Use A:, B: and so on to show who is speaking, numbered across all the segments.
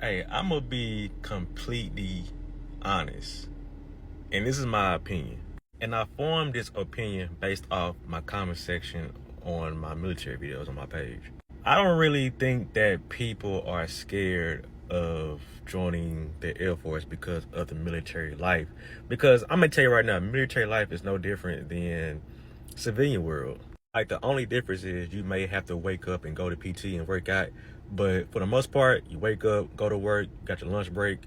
A: Hey, I'm gonna be completely honest, and this is my opinion. And I formed this opinion based off my comment section on my military videos on my page. I don't really think that people are scared of joining the Air Force because of the military life. Because I'm gonna tell you right now, military life is no different than civilian world. Like, the only difference is you may have to wake up and go to PT and work out, but for the most part, you wake up, go to work, you got your lunch break,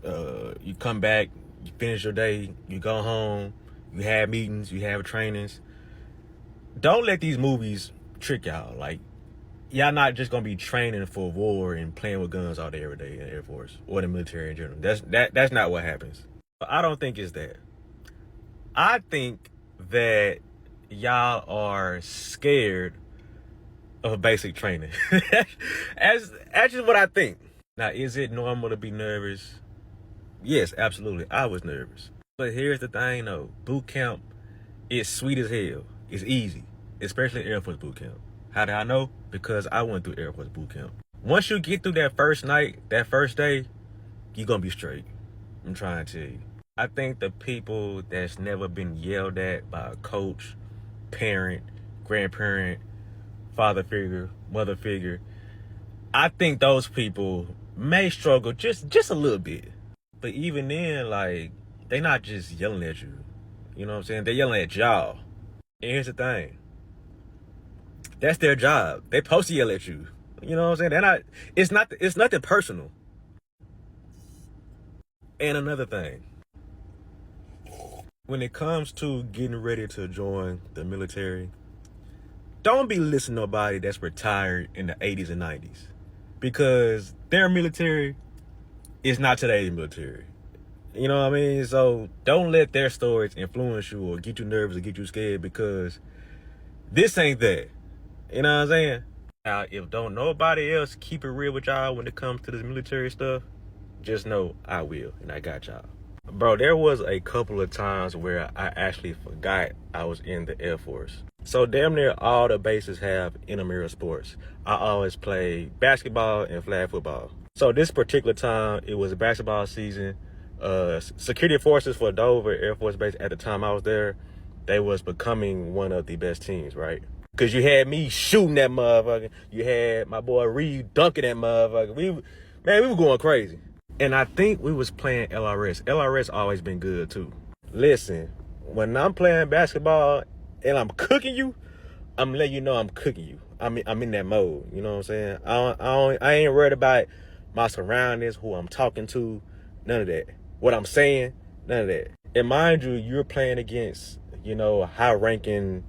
A: you come back, you finish your day, you go home, you have meetings, you have trainings. Don't let these movies trick y'all. Like, y'all not just gonna be training for war and playing with guns all day every day in the Air Force or the military in general. That's not what happens. I don't think it's that. I think that y'all are scared of basic training. That's just what I think. Now, is it normal to be nervous? Yes, absolutely. I was nervous. But here's the thing though. Boot camp is sweet as hell. It's easy, especially Air Force boot camp. How did I know? Because I went through Air Force boot camp. Once you get through that first night, that first day, you're gonna be straight. I'm trying to tell you. I think the people that's never been yelled at by a coach, parent, grandparent, father figure, mother figure, I think those people may struggle just a little bit. But even then, like, they not just yelling at you. You know what I'm saying? They're yelling at y'all. And here's the thing. That's their job. They supposed to yell at you. You know what I'm saying? It's nothing personal. And another thing. When it comes to getting ready to join the military, don't be listening to nobody that's retired in the 80s and 90s. Because their military is not today's military. You know what I mean? So don't let their stories influence you or get you nervous or get you scared, because this ain't that. You know what I'm saying? Now, if don't nobody else keep it real with y'all when it comes to this military stuff, just know I will, and I got y'all. Bro, there was a couple of times where I actually forgot I was in the Air Force. So damn near all the bases have intramural sports. I always play basketball and flag football. So this particular time, it was basketball season. Security forces for Dover Air Force Base at the time I was there, they was becoming one of the best teams, right? Because you had me shooting that motherfucker. You had my boy Reed dunking that motherfucker. We were going crazy. And I think we was playing LRS. LRS always been good too. Listen, when I'm playing basketball and I'm cooking you, I'm letting you know I'm cooking you. I'm in that mode. You know what I'm saying? I ain't worried about my surroundings, who I'm talking to, none of that. What I'm saying, none of that. And mind you, you're playing against, high-ranking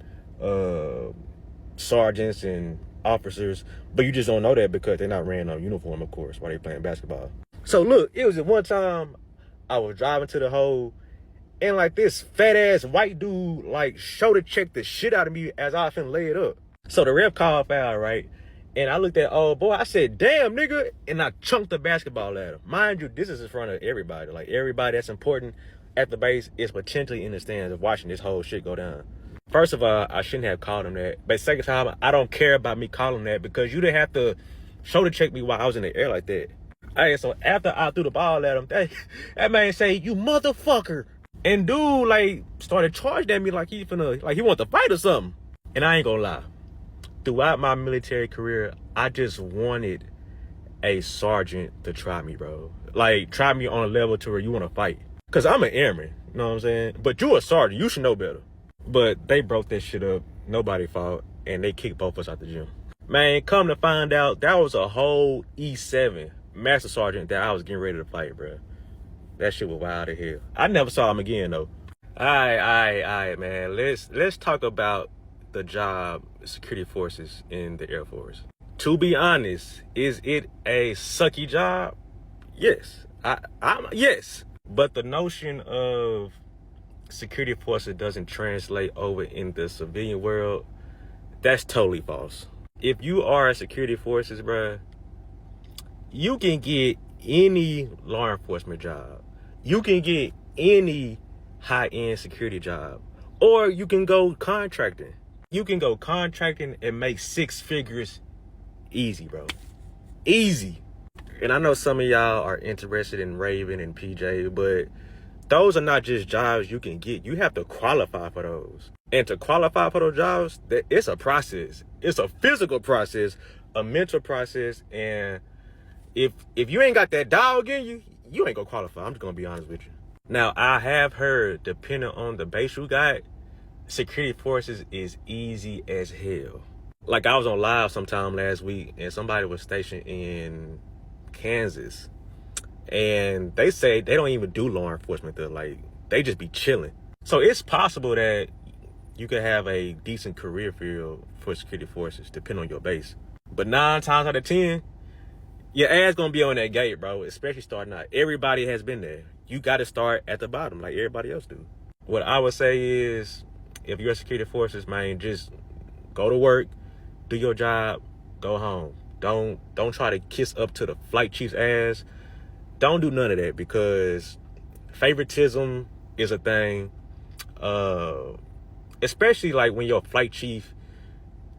A: sergeants and officers, but you just don't know that because they're not wearing a uniform, of course, while they're playing basketball. So look, it was at one time I was driving to the hole, and like this fat ass white dude like shoulder checked the shit out of me as I finna lay it up. So the ref called foul, right? And I looked at old boy, I said, damn nigga, and I chunked the basketball at him. Mind you, this is in front of everybody. Like, everybody that's important at the base is potentially in the stands of watching this whole shit go down. First of all, I shouldn't have called him that. But second time, I don't care about me calling that, because you didn't have to shoulder check me while I was in the air like that. Hey, so after I threw the ball at him, that man say, you motherfucker. And dude, like, started charging at me like he want to fight or something. And I ain't gonna lie. Throughout my military career, I just wanted a sergeant to try me, bro. Like, try me on a level to where you want to fight. Because I'm an airman, you know what I'm saying? But you a sergeant, you should know better. But they broke that shit up. Nobody fought. And they kicked both of us out the gym. Man, come to find out, that was a whole E7 master sergeant that I was getting ready to fight, bro. That shit was wild as hell. I never saw him again, though. All right, man. Let's talk about the job, security forces in the Air Force. To be honest, is it a sucky job? Yes. Yes. But the notion of security forces doesn't translate over in the civilian world, that's totally false. If you are a security forces, bruh, you can get any law enforcement job. You can get any high-end security job. Or you can go contracting. You can go contracting and make 6 figures easy, bro. Easy. And I know some of y'all are interested in Raven and PJ, but those are not just jobs you can get. You have to qualify for those. And to qualify for those jobs, it's a process. It's a physical process, a mental process. And if you ain't got that dog in you, you ain't gonna qualify. I'm just gonna be honest with you. Now, I have heard, depending on the base you got, security forces is easy as hell. Like, I was on live sometime last week, and somebody was stationed in Kansas. And they say they don't even do law enforcement there. Like, they just be chilling. So it's possible that you could have a decent career field for security forces, depending on your base. But 9 times out of 10, your ass gonna be on that gate, bro, especially starting out. Everybody has been there. You gotta start at the bottom like everybody else do. What I would say is, if you're security forces, man, just go to work, do your job, go home. Don't try to kiss up to the flight chief's ass. Don't do none of that, because favoritism is a thing. Especially like when your flight chief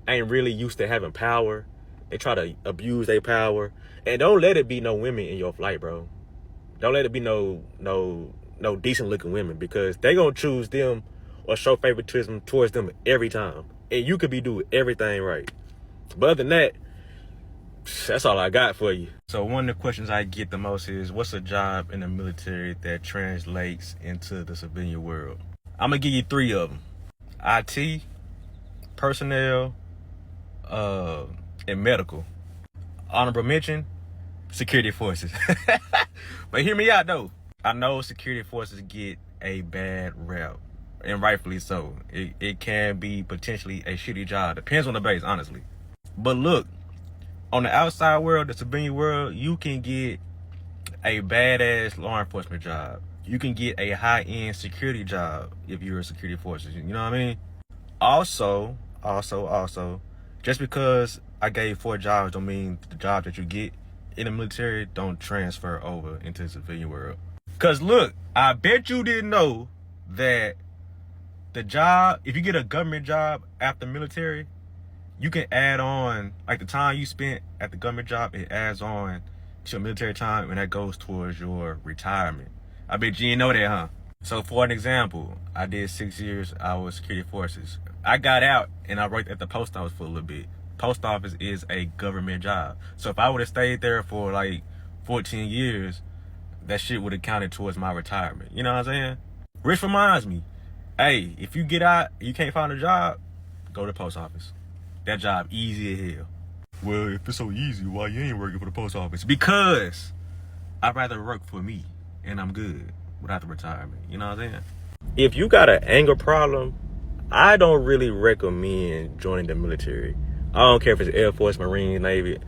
A: ain't really used to having power. They try to abuse their power. And don't let it be no women in your flight, bro. Don't let it be no decent looking women, because they gonna choose them or show favoritism towards them every time. And you could be doing everything right. But other than that, that's all I got for you. So one of the questions I get the most is, what's a job in the military that translates into the civilian world? I'm gonna give you 3 of them: IT, personnel, and medical. Honorable mention, security forces. But hear me out though. I know security forces get a bad rep, and rightfully so. It can be potentially a shitty job. Depends on the base, honestly. But look, on the outside world, the civilian world, you can get a badass law enforcement job. You can get a high-end security job if you're a security forces. You know what I mean? Also, just because I gave 4 jobs don't mean the job that you get in the military don't transfer over into the civilian world. Because look, I bet you didn't know that the job, if you get a government job after military, you can add on, like the time you spent at the government job, it adds on to your military time, and that goes towards your retirement. I bet you didn't know that, huh? So for an example, I did 6 years, I was security forces. I got out and I worked at the post office for a little bit. Post office is a government job. So if I would have stayed there for like 14 years, that shit would have counted towards my retirement. You know what I'm saying? Which reminds me, hey, if you get out, you can't find a job, go to the post office. That job easy as hell. Well, if it's so easy, why you ain't working for the post office? Because I'd rather work for me, and I'm good without the retirement. You know what I'm saying? If you got an anger problem, I don't really recommend joining the military. I don't care if it's Air Force, Marine, Navy.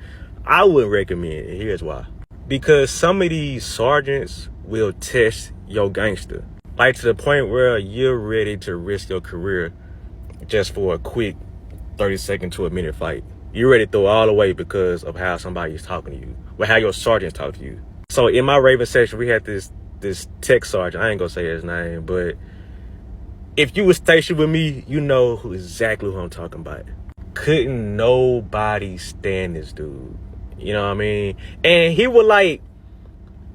A: I wouldn't recommend it. Here's why. Because some of these sergeants will test your gangster. Like to the point where you're ready to risk your career just for a quick 30-second to a minute fight. You're ready to throw all away because of how somebody's talking to you, or how your sergeants talk to you. So in my Raven section, we had this tech sergeant. I ain't gonna say his name, but if you was stationed with me, you know exactly who I'm talking about. Couldn't nobody stand this dude. You know what I mean? And he would like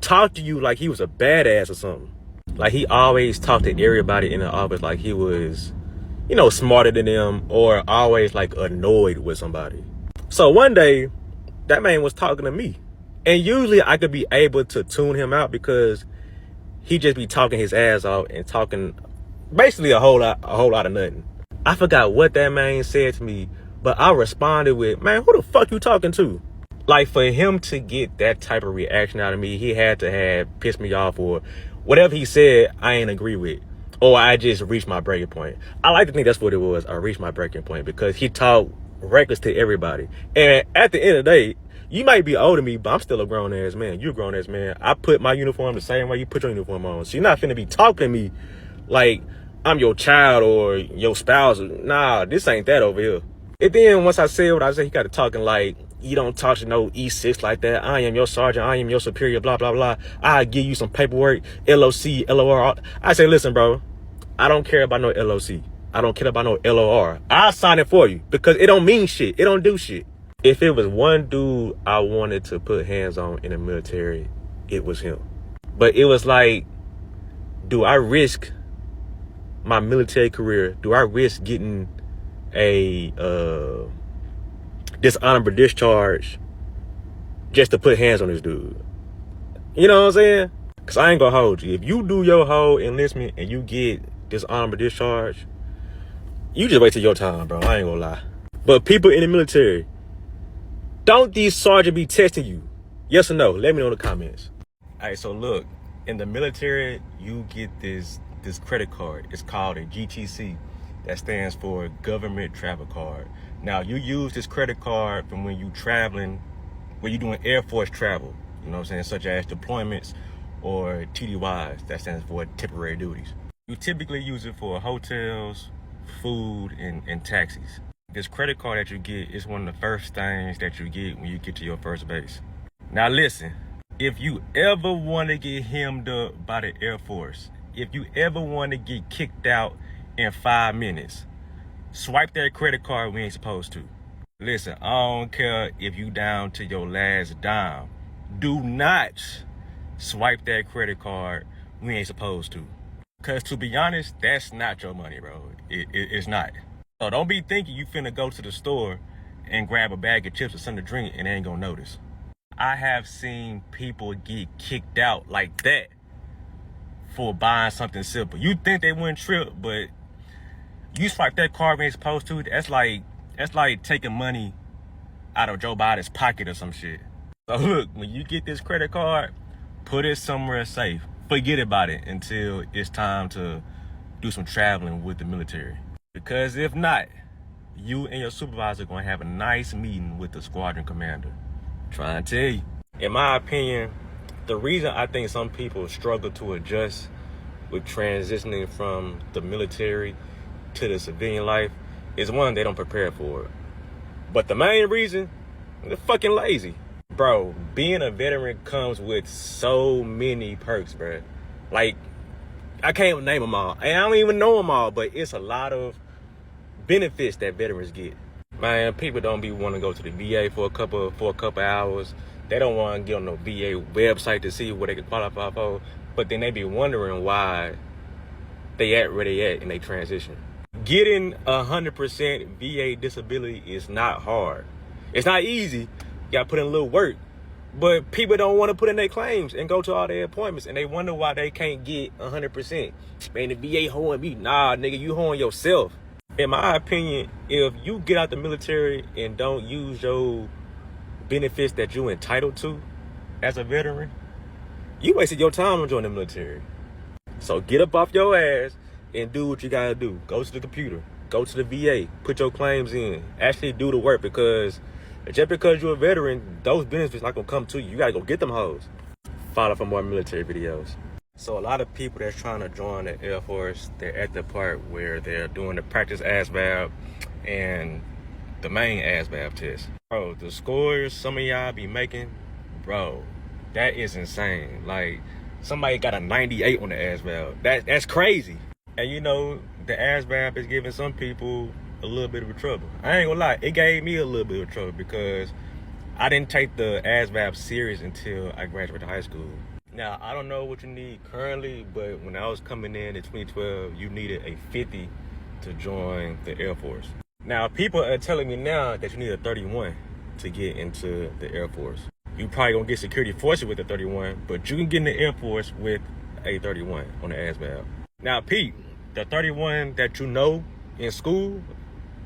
A: talk to you like he was a badass or something. Like he always talked to everybody in the office like he was, you know, smarter than them, or always like annoyed with somebody. So one day, that man was talking to me. And usually I could be able to tune him out because he just be talking his ass off and talking basically a whole lot of nothing. I forgot what that man said to me, but I responded with, man, who the fuck you talking to? Like, for him to get that type of reaction out of me, he had to have pissed me off, or whatever he said, I ain't agree with. Or I just reached my breaking point. I like to think that's what it was. I reached my breaking point because he talked reckless to everybody. And at the end of the day, you might be older than me, but I'm still a grown-ass man. You're a grown-ass man. I put my uniform the same way you put your uniform on. So you're not finna be talking to me like I'm your child or your spouse. Nah, this ain't that over here. And then once I said what I said, he got to talking like, you don't talk to no E6 like that. I am your sergeant. I am your superior, blah, blah, blah. I'll give you some paperwork, LOC, LOR. I say, listen, bro, I don't care about no LOC. I don't care about no LOR. I'll sign it for you because it don't mean shit. It don't do shit. If it was one dude I wanted to put hands on in the military, it was him. But it was like, do I risk my military career? Do I risk getting a dishonorable discharge just to put hands on this dude? You know what I'm saying? Because I ain't gonna hold you. If you do your whole enlistment and you get dishonorable discharge, you just wasted your time, bro. I ain't gonna lie. But people in the military, don't these sergeants be testing you? Yes or no? Let me know in the comments. All right, so look, in the military, you get this credit card. It's called a GTC. That stands for Government Travel Card. Now, you use this credit card from when you traveling, when you doing Air Force travel, you know what I'm saying, such as deployments or TDYs, that stands for temporary duties. You typically use it for hotels, food, and taxis. This credit card that you get is one of the first things that you get when you get to your first base. Now listen, if you ever want to get hemmed up by the Air Force, if you ever want to get kicked out in 5 minutes, swipe that credit card we ain't supposed to. Listen, I don't care if you down to your last dime. Do not swipe that credit card we ain't supposed to. Because to be honest, that's not your money, bro. It's not. So don't be thinking you finna go to the store and grab a bag of chips or something to drink and they ain't gonna notice. I have seen people get kicked out like that for buying something simple. You think they wouldn't trip, but you swipe that card when you're supposed to. That's like taking money out of Joe Biden's pocket or some shit. So look, when you get this credit card, put it somewhere safe. Forget about it until it's time to do some traveling with the military. Because if not, you and your supervisor are gonna have a nice meeting with the squadron commander. Trying to tell you. In my opinion, the reason I think some people struggle to adjust with transitioning from the military to the civilian life is, one, they don't prepare for it. But the main reason, they're fucking lazy. Bro, being a veteran comes with so many perks, bro. Like, I can't even name them all. And I don't even know them all, but it's a lot of benefits that veterans get. Man, people don't be wanting to go to the VA for a couple hours. They don't want to get on the VA website to see what they can qualify for. But then they be wondering why they at where they at in their transition. Getting 100% VA disability is not hard. It's not easy. You gotta put in a little work. But people don't want to put in their claims and go to all their appointments, and they wonder why they can't get 100%. Man, the VA hoeing me. Nah, nigga, you hoeing yourself. In my opinion, if you get out the military and don't use your benefits that you're entitled to as a veteran, you wasted your time on joining the military. So get up off your ass and do what you gotta do. Go to the computer, go to the VA, put your claims in, actually do the work, because just because you're a veteran, those benefits not gonna come to you. You gotta go get them hoes. Follow for more military videos. So a lot of people that's trying to join the Air Force, they're at the part where they're doing the practice ASVAB and the main ASVAB test. Bro, the scores some of y'all be making, bro, that is insane. Like, somebody got a 98 on the ASVAB. That's crazy. And you know, the ASVAB is giving some people a little bit of trouble. I ain't gonna lie, it gave me a little bit of trouble because I didn't take the ASVAB serious until I graduated high school. Now, I don't know what you need currently, but when I was coming in 2012, you needed a 50 to join the Air Force. Now, people are telling me now that you need a 31 to get into the Air Force. You probably gonna get security forces with the 31, but you can get in the Air Force with a 31 on the ASVAB. Now, Pete, the 31 that you know in school,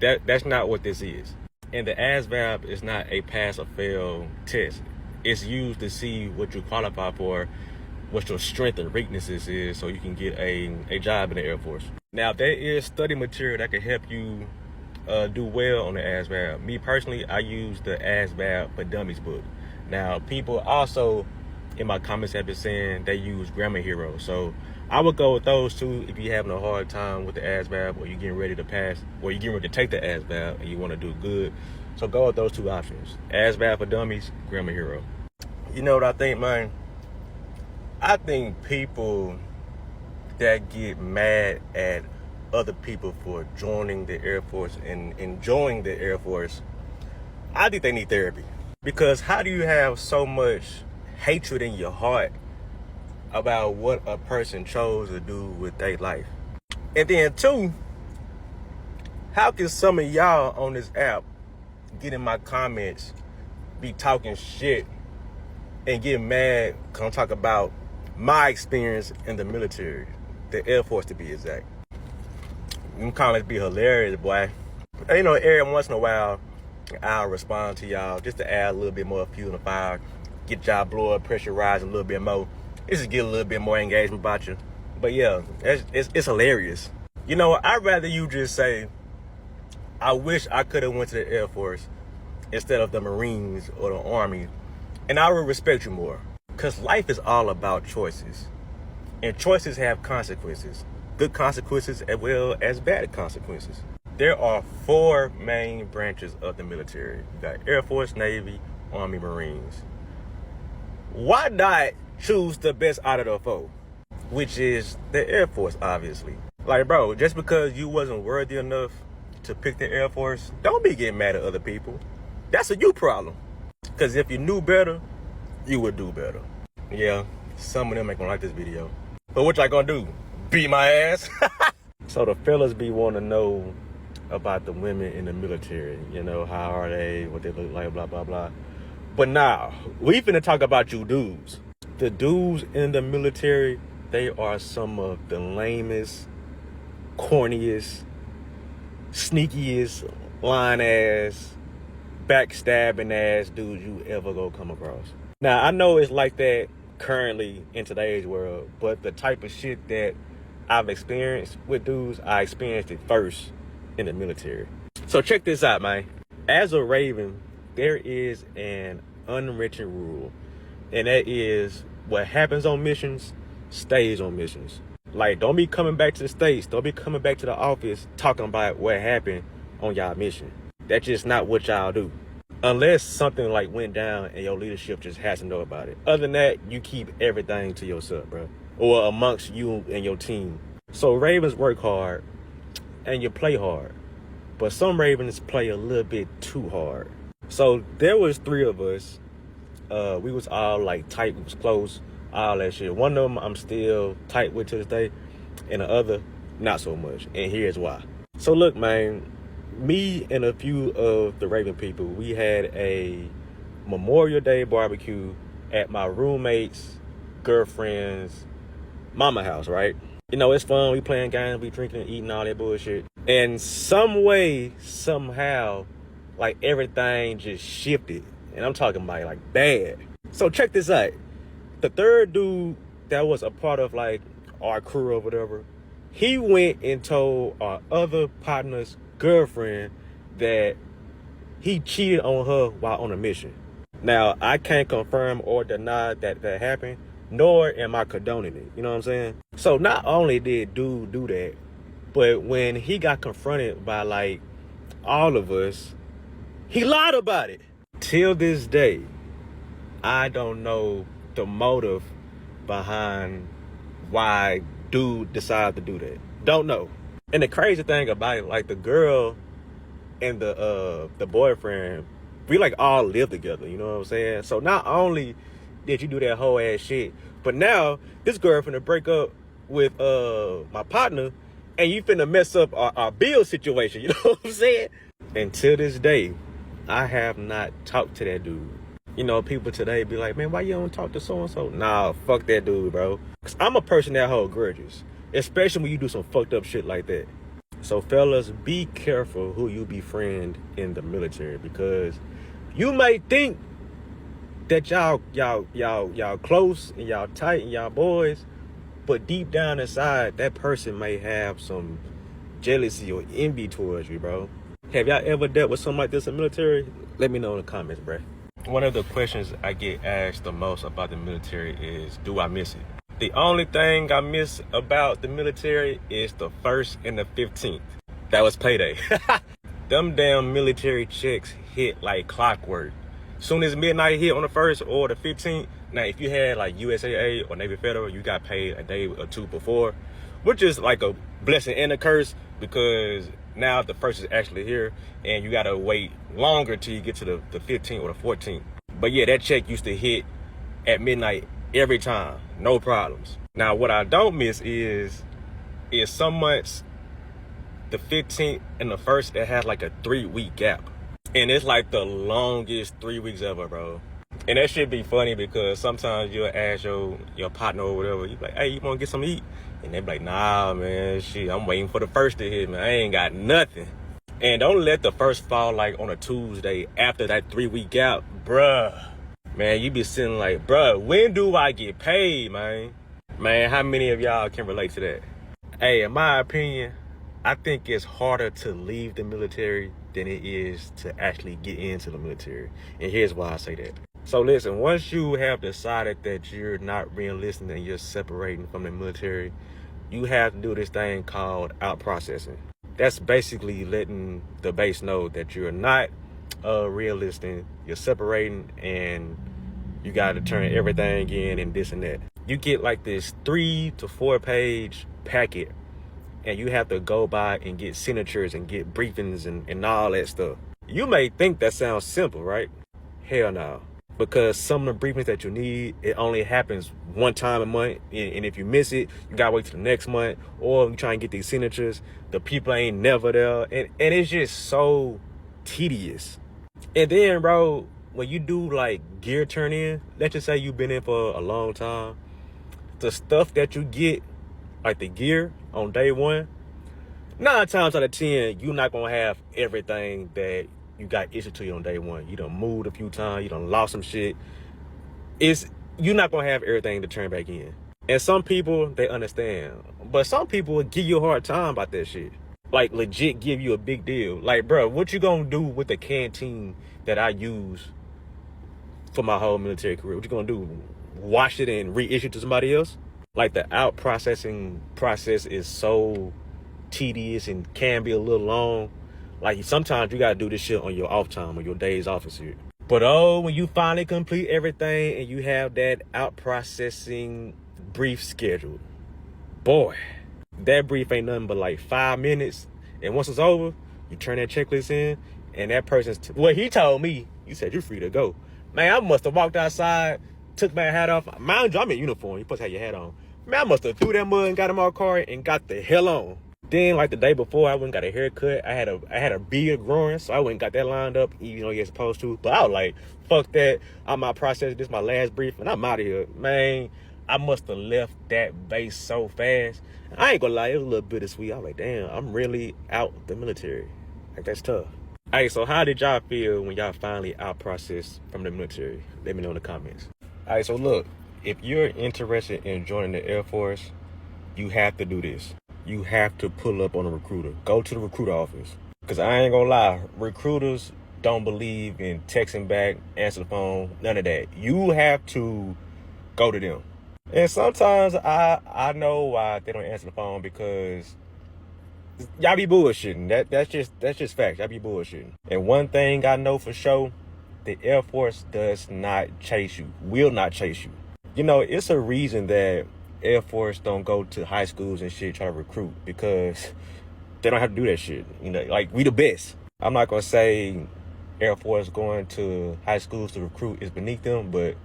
A: that's not what this is. And the ASVAB is not a pass or fail test. It's used to see what you qualify for, what your strength and weaknesses is, so you can get a job in the Air Force. Now, there is study material that can help you do well on the ASVAB. Me personally, I use the ASVAB for Dummies book. Now, people also in my comments have been saying they use Grammar Hero. So I would go with those two if you're having a hard time with the ASVAB, or you're getting ready to pass, or you're getting ready to take the ASVAB and you want to do good. So go with those two options. ASVAB for Dummies, Grammar Hero. You know what I think, man? I think people that get mad at other people for joining the Air Force and enjoying the Air Force, I think they need therapy. Because how do you have so much hatred in your heart about what a person chose to do with their life? And then two, how can some of y'all on this app get in my comments, be talking shit and get mad because I'm talking about my experience in the military, the Air Force to be exact? Them comments be hilarious, boy. You know, every once in a while, I'll respond to y'all just to add a little bit more fuel in the fire, get y'all blood pressure rising a little bit more, just get a little bit more engagement about you. But yeah, it's hilarious. You know, I'd rather you just say, I wish I could have went to the Air Force instead of the Marines or the Army, and I would respect you more. Because life is all about choices, and choices have consequences. Good consequences as well as bad consequences. There are 4 main branches of the military. You got Air Force, Navy, Army, Marines. Why not choose the best out of the 4? Which is the Air Force, obviously. Like, bro, just because you wasn't worthy enough to pick the Air Force, don't be getting mad at other people. That's a you problem. Because if you knew better, you would do better. Yeah, some of them ain't gonna like this video. But what y'all gonna do? Beat my ass? So the fellas be wanting to know about the women in the military. You know, how are they, what they look like, blah, blah, blah. But now, we finna talk about you dudes. The dudes in the military, they are some of the lamest, corniest, sneakiest, lying ass, backstabbing ass dudes you ever go come across. Now, I know it's like that currently in today's world, but the type of shit that I've experienced with dudes, I experienced it first in the military. So check this out, man. As a Raven, there is an unwritten rule, and that is what happens on missions stays on missions. Like, don't be coming back to the States, don't be coming back to the office talking about what happened on y'all mission. That's just not what y'all do. Unless something like went down and your leadership just has to know about it. Other than that, you keep everything to yourself, bro. Or amongst you and your team. So Ravens work hard and you play hard. But some Ravens play a little bit too hard. So there was 3 of us. We was all like tight, we was close, all that shit. One of them I'm still tight with to this day, and the other, not so much. And here's why. So look, man, me and a few of the Raven people, we had a Memorial Day barbecue at my roommate's girlfriend's mama house, right? You know, it's fun, we playing games, we drinking, eating, all that bullshit. And some way, somehow, like everything just shifted. And I'm talking about like bad. So check this out. The third dude that was a part of like our crew or whatever, he went and told our other partner's girlfriend that he cheated on her while on a mission. Now, I can't confirm or deny that that happened, nor am I condoning it. You know what I'm saying? So not only did dude do that, but when he got confronted by like all of us, he lied about it. Till this day, I don't know the motive behind why dude decided to do that. Don't know. And the crazy thing about it, like the girl and the boyfriend, we like all live together, you know what I'm saying? So not only did you do that whole ass shit, but now this girl finna break up with my partner, and you finna mess up our bill situation, you know what I'm saying? And to this day, I have not talked to that dude. You know, people today be like, man, why you don't talk to so-and-so? Nah, fuck that dude, bro. Cause I'm a person that hold grudges, especially when you do some fucked up shit like that. So fellas, be careful who you befriend in the military, because you may think that y'all close and y'all tight and y'all boys, but deep down inside, that person may have some jealousy or envy towards you, bro. Have y'all ever dealt with something like this in the military? Let me know in the comments, bro. One of the questions I get asked the most about the military is, do I miss it? The only thing I miss about the military is the 1st and the 15th. That was payday. Them damn military checks hit like clockwork. Soon as midnight hit on the 1st or the 15th, now if you had like USAA or Navy Federal, you got paid a day or two before, which is like a blessing and a curse, because now the 1st is actually here and you gotta wait longer till you get to the 15th or the 14th. But yeah, that check used to hit at midnight every time, no problems. Now what I don't miss is some months, the 15th and the 1st, it has like a 3-week gap. And it's like the longest 3 weeks ever, bro. And that shit be funny because sometimes you'll ask your partner or whatever, you be like, hey, you wanna get something to eat? And they be like, nah, man, shit, I'm waiting for the 1st to hit, man. I ain't got nothing. And don't let the 1st fall like on a Tuesday after that 3-week gap, bruh. Man, you be sitting like, bruh, when do I get paid, man? Man, how many of y'all can relate to that? Hey, in my opinion, I think it's harder to leave the military than it is to actually get into the military. And here's why I say that. So listen, once you have decided that you're not re-enlisting and you're separating from the military, you have to do this thing called out processing. That's basically letting the base know that you're not re-enlisting, you're separating, and you got to turn everything in and this and that. You get like this 3 to 4 page packet, and you have to go by and get signatures and get briefings and all that stuff. You may think that sounds simple, right? Hell no. Because some of the briefings that you need, it only happens one time a month. And if you miss it, you gotta wait till the next month. Or you try and get these signatures, the people ain't never there. And it's just so tedious. And then, bro, when you do like gear turn in, let's just say you've been in for a long time, the stuff that you get, like the gear on day one, 9 times out of 10, you're not gonna have everything that you got issued to you on day one. You done moved a few times, you done lost some shit. You're not gonna have everything to turn back in. And some people, they understand. But some people will give you a hard time about that shit. Like legit give you a big deal. Like, bro, what you gonna do with the canteen that I use for my whole military career? What you gonna do? Wash it and reissue it to somebody else? Like the out processing process is so tedious and can be a little long. Like sometimes you gotta do this shit on your off time or your days off and shit. But when you finally complete everything and you have that out processing brief scheduled, boy, that brief ain't nothing but like 5 minutes. And once it's over, you turn that checklist in, and that person's he told me, he said you're free to go. Man, I must have walked outside, took my hat off. Mind you, I'm in uniform. You're supposed to have your hat on. Man, I must have threw that mud and got in my car and got the hell on. Then, like the day before, I went and got a haircut. I had a beard growing, so I went and got that lined up, even though you're supposed to. But I was like, fuck that. I'm out processing. This is my last brief, and I'm out of here. Man, I must have left that base so fast. I ain't gonna lie, it was a little bittersweet. I was like, damn, I'm really out the military. Like, that's tough. Hey, so how did y'all feel when y'all finally out processed from the military? Let me know in the comments. All right, so look, if you're interested in joining the Air Force, you have to do this. You have to pull up on a recruiter. Go to the recruiter office. Because I ain't gonna lie, recruiters don't believe in texting back, answer the phone, none of that. You have to go to them. And sometimes I know why they don't answer the phone, because y'all be bullshitting. That's just facts. Y'all be bullshitting. And one thing I know for sure, the Air Force does not chase you, will not chase you. You know, it's a reason that Air Force don't go to high schools and shit try to recruit, because they don't have to do that shit. You know, like, we the best. I'm not gonna say Air Force going to high schools to recruit is beneath them, but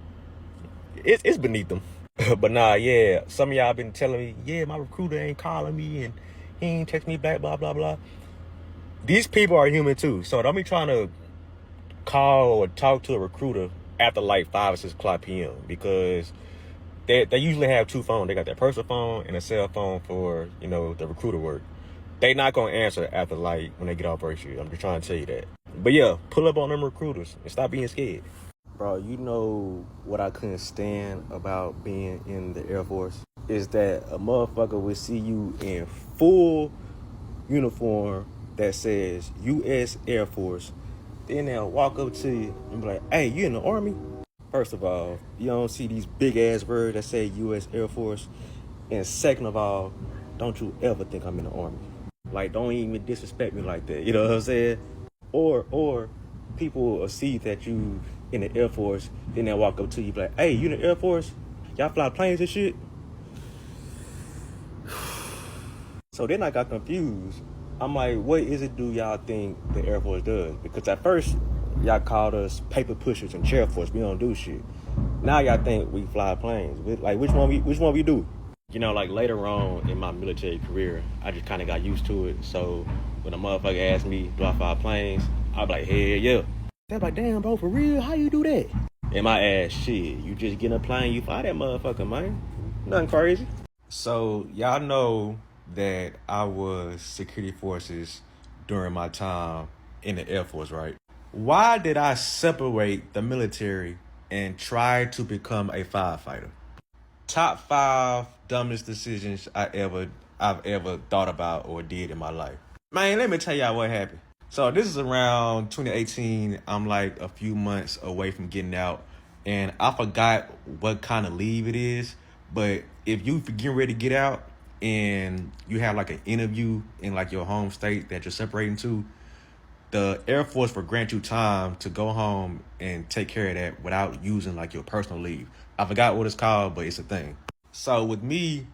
A: it's beneath them. But nah, yeah, some of y'all been telling me, yeah, my recruiter ain't calling me and he ain't text me back, blah, blah, blah. These people are human too. So don't be trying to call or talk to a recruiter after like 5 or 6 o'clock p.m. because they usually have 2 phones. They got their personal phone and a cell phone for, you know, the recruiter work. They not going to answer after like when they get off break shit. I'm just trying to tell you that. But yeah, pull up on them recruiters and stop being scared. Bro, you know what I couldn't stand about being in the Air Force is that a motherfucker would see you in full uniform that says U.S. Air Force. Then they'll walk up to you and be like, hey, you in the Army? First of all, you don't see these big ass words that say U.S. Air Force. And second of all, don't you ever think I'm in the Army. Like, don't even disrespect me like that. You know what I'm saying? Or people will see that you in the Air Force, then they'll walk up to you be like, hey, you in the Air Force? Y'all fly planes and shit? So then I got confused. I'm like, what is it do y'all think the Air Force does? Because at first, y'all called us paper pushers and chair force. We don't do shit. Now y'all think we fly planes. Like, which one we do? You know, like later on in my military career, I just kind of got used to it. So when a motherfucker asked me, do I fly planes? I'd be like, hell yeah. They're like, damn, bro, for real? How you do that? And my ass, shit, you just get in a plane, you fly that motherfucker, man. Nothing crazy. So y'all know that I was security forces during my time in the Air Force, right? Why did I separate the military and try to become a firefighter? Top 5 dumbest decisions I've ever thought about or did in my life. Man, let me tell y'all what happened. So this is around 2018. I'm like a few months away from getting out, and I forgot what kind of leave it is. But if you getting ready to get out and you have like an interview in like your home state that you're separating to, the Air Force will grant you time to go home and take care of that without using like your personal leave. I forgot what it's called, but it's a thing. So with me,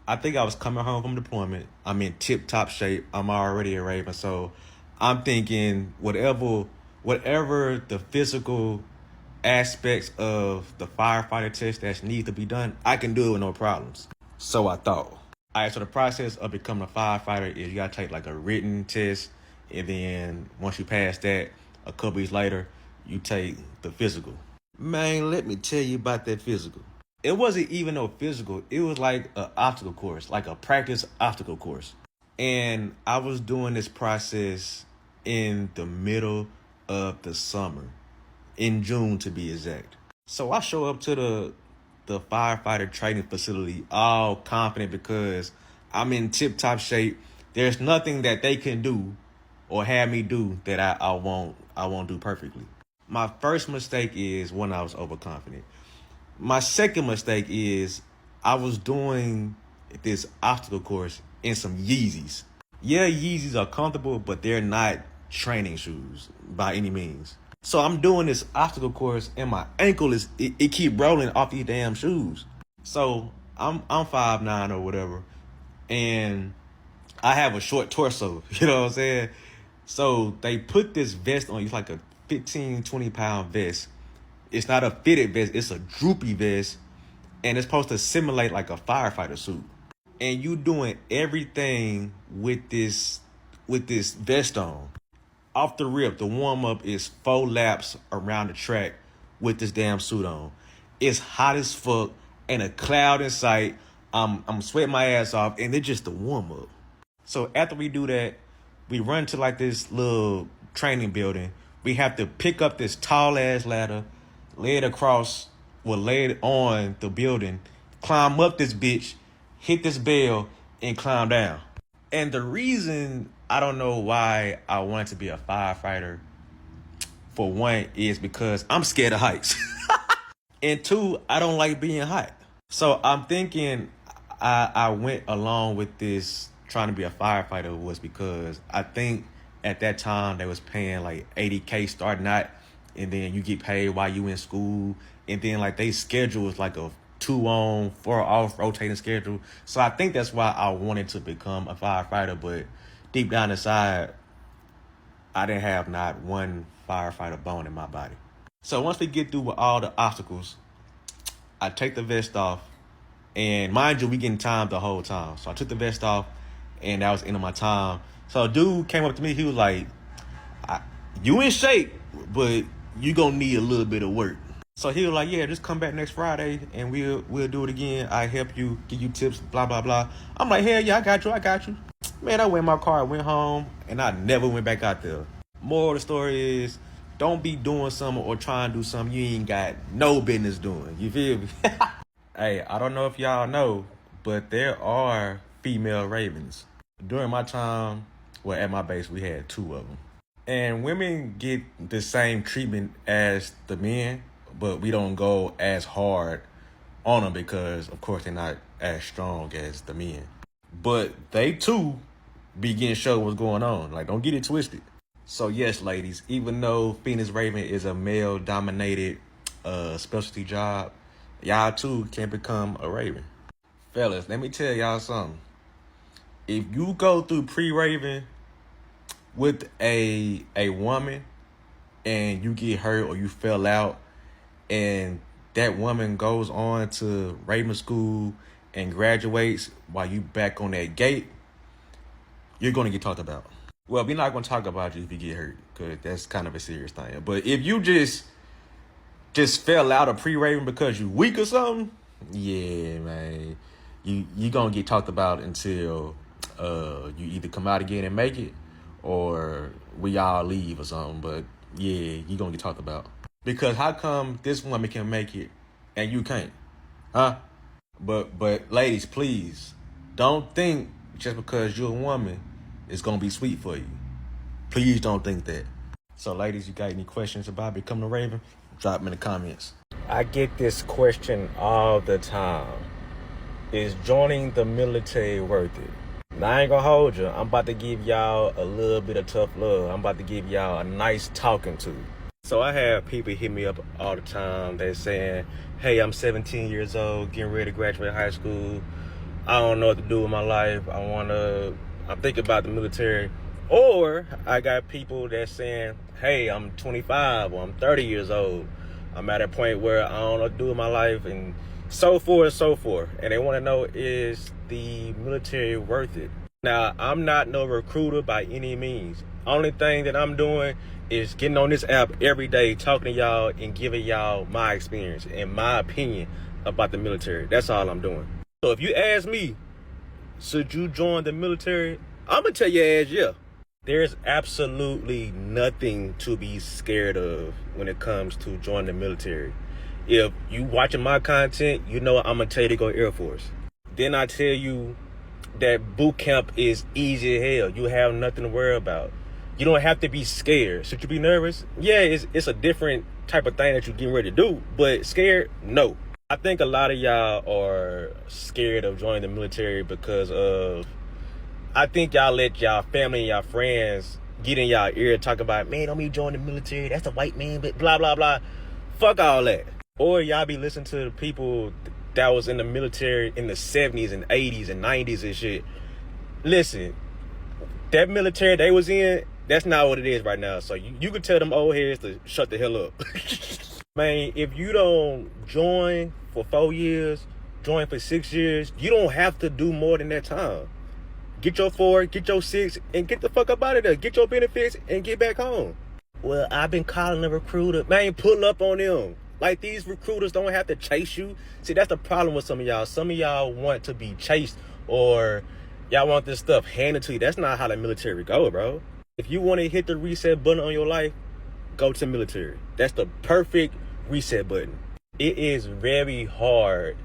A: I think I was coming home from deployment. I'm in tip-top shape. I'm already a Raven. So I'm thinking whatever the physical aspects of the firefighter test that need to be done, I can do it with no problems. So I thought. All right, so the process of becoming a firefighter is you gotta take like a written test, and then once you pass that, a couple weeks later, you take the physical. Man, let me tell you about that physical. It wasn't even no physical. It was like an obstacle course, like a practice obstacle course. And I was doing this process in the middle of the summer, in June to be exact. So I show up to the firefighter training facility all confident because I'm in tip-top shape. There's nothing that they can do or have me do that I won't do perfectly. My first mistake is when I was overconfident. My second mistake is I was doing this obstacle course in some Yeezys. Yeah, Yeezys are comfortable, but they're not training shoes by any means. So I'm doing this obstacle course and my ankle it keep rolling off these damn shoes. So I'm 5'9" or whatever, and I have a short torso, you know what I'm saying? So they put this vest on you, it's like a 15, 20-pound vest. It's not a fitted vest, it's a droopy vest, and it's supposed to simulate like a firefighter suit. And you doing everything with this vest on. Off the rip, the warm-up is 4 laps around the track with this damn suit on. It's hot as fuck, and a cloud in sight. I'm sweating my ass off, and it's just the warm-up. So after we do that, we run to like this little training building. We have to pick up this tall-ass ladder, lay it on the building, climb up this bitch, hit this bell, and climb down. And the reason I don't know why I wanted to be a firefighter, for one, is because I'm scared of heights. And 2, I don't like being hot. So I'm thinking I went along with this trying to be a firefighter was because I think at that time they was paying like $80K starting out, and then you get paid while you in school, and then like they schedule is like a 2 on, 4 off rotating schedule. So I think that's why I wanted to become a firefighter, but deep down inside, I didn't have not one firefighter bone in my body. So once we get through with all the obstacles, I take the vest off, and mind you, we getting timed the whole time. So I took the vest off, and that was the end of my time. So a dude came up to me, he was like, you in shape, but you gonna need a little bit of work. So he was like, yeah, just come back next Friday and we'll do it again. I help you, give you tips, blah, blah, blah. I'm like, hell yeah, I got you. Man, I went in my car, went home, and I never went back out there. Moral of the story is, don't be doing something or trying to do something you ain't got no business doing. You feel me? Hey, I don't know if y'all know, but there are female ravens. During my time, well, at my base, we had 2 of them. And women get the same treatment as the men, but we don't go as hard on them because, of course, they're not as strong as the men. But they, too, be getting shown what's going on. Like, don't get it twisted. So yes, ladies, even though Phoenix Raven is a male-dominated specialty job, y'all too can become a Raven. Fellas, let me tell y'all something. If you go through pre-Raven with a woman and you get hurt or you fell out and that woman goes on to Raven school and graduates while you back on that gate, you're going to get talked about. Well, we're not going to talk about you if you get hurt, because that's kind of a serious thing. But if you just fell out of pre-Raven because you weak or something, yeah, man, you going to get talked about until you either come out again and make it, or we all leave or something. But yeah, you going to get talked about. Because how come this woman can make it and you can't? Huh? But ladies, please, don't think just because you're a woman, it's going to be sweet for you. Please don't think that. So ladies, you got any questions about becoming a Raven? Drop them in the comments. I get this question all the time. Is joining the military worth it? Now, I ain't gonna hold you. I'm about to give y'all a little bit of tough love. I'm about to give y'all a nice talking to. So I have people hit me up all the time. They're saying, hey, I'm 17 years old, getting ready to graduate high school. I don't know what to do with my life. I'm thinking about the military. Or I got people that's saying, hey, I'm 25 or I'm 30 years old. I'm at a point where I don't know what to do with my life, and so forth and so forth. And they want to know, is the military worth it? Now, I'm not no recruiter by any means. Only thing that I'm doing is getting on this app every day, talking to y'all and giving y'all my experience and my opinion about the military. That's all I'm doing. So if you ask me, should you join the military? I'm going to tell your ass, yeah. There's absolutely nothing to be scared of when it comes to joining the military. If you watching my content, you know I'm going to tell you to go Air Force. Then I tell you that boot camp is easy as hell. You have nothing to worry about. You don't have to be scared. Should you be nervous? Yeah, it's a different type of thing that you're getting ready to do. But scared? No. I think a lot of y'all are scared of joining the military because of, I think y'all let y'all family and y'all friends get in y'all ear and talk about, man, don't be join the military. That's a white man, but blah, blah, blah. Fuck all that. Or y'all be listening to the people that was in the military in the 70s and 80s and 90s and shit. Listen, that military they was in, that's not what it is right now. So you can tell them old heads to shut the hell up. Man, if you don't join for 4 years, join for 6 years, you don't have to do more than that time. Get your 4, get your 6, and get the fuck up out of there. Get your benefits and get back home. Well, I've been calling a recruiter. Man, pull up on them. Like, these recruiters don't have to chase you. See, that's the problem with some of y'all. Some of y'all want to be chased, or y'all want this stuff handed to you. That's not how the military go, bro. If you want to hit the reset button on your life, go to the military. That's the perfect reset button. It is very hard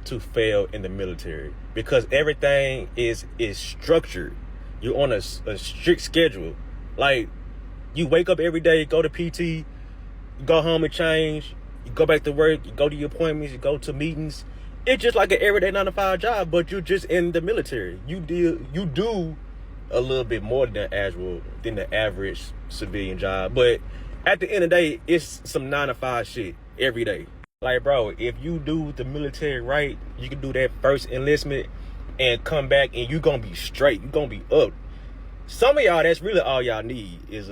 A: to fail in the military because everything is structured. You're on a strict schedule. Like, you wake up every day, go to PT, you go home and change, you go back to work, you go to your appointments, you go to meetings. It's just like an everyday 9-to-5 job, but you're just in the military. You do a little bit more than the average civilian job, but at the end of the day, it's some 9-to-5 shit every day. Like, bro, if you do the military right, you can do that first enlistment and come back and you're going to be straight. You're going to be up. Some of y'all, that's really all y'all need is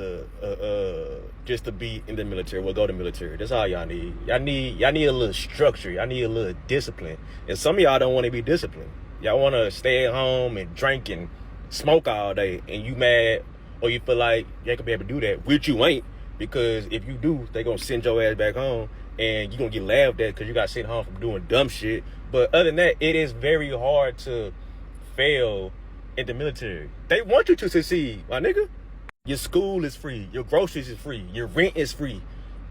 A: just to be in the military. Well, go to the military. That's all y'all need. Y'all need a little structure. Y'all need a little discipline. And some of y'all don't want to be disciplined. Y'all want to stay at home and drink and smoke all day, and you mad or you feel like you ain't gonna be able to do that, which you ain't, because if you do, they gonna send your ass back home and you gonna get laughed at because you got sent home from doing dumb shit. But other than that, it is very hard to fail in the military. They want you to succeed, my nigga. Your school is free, your groceries is free, your rent is free.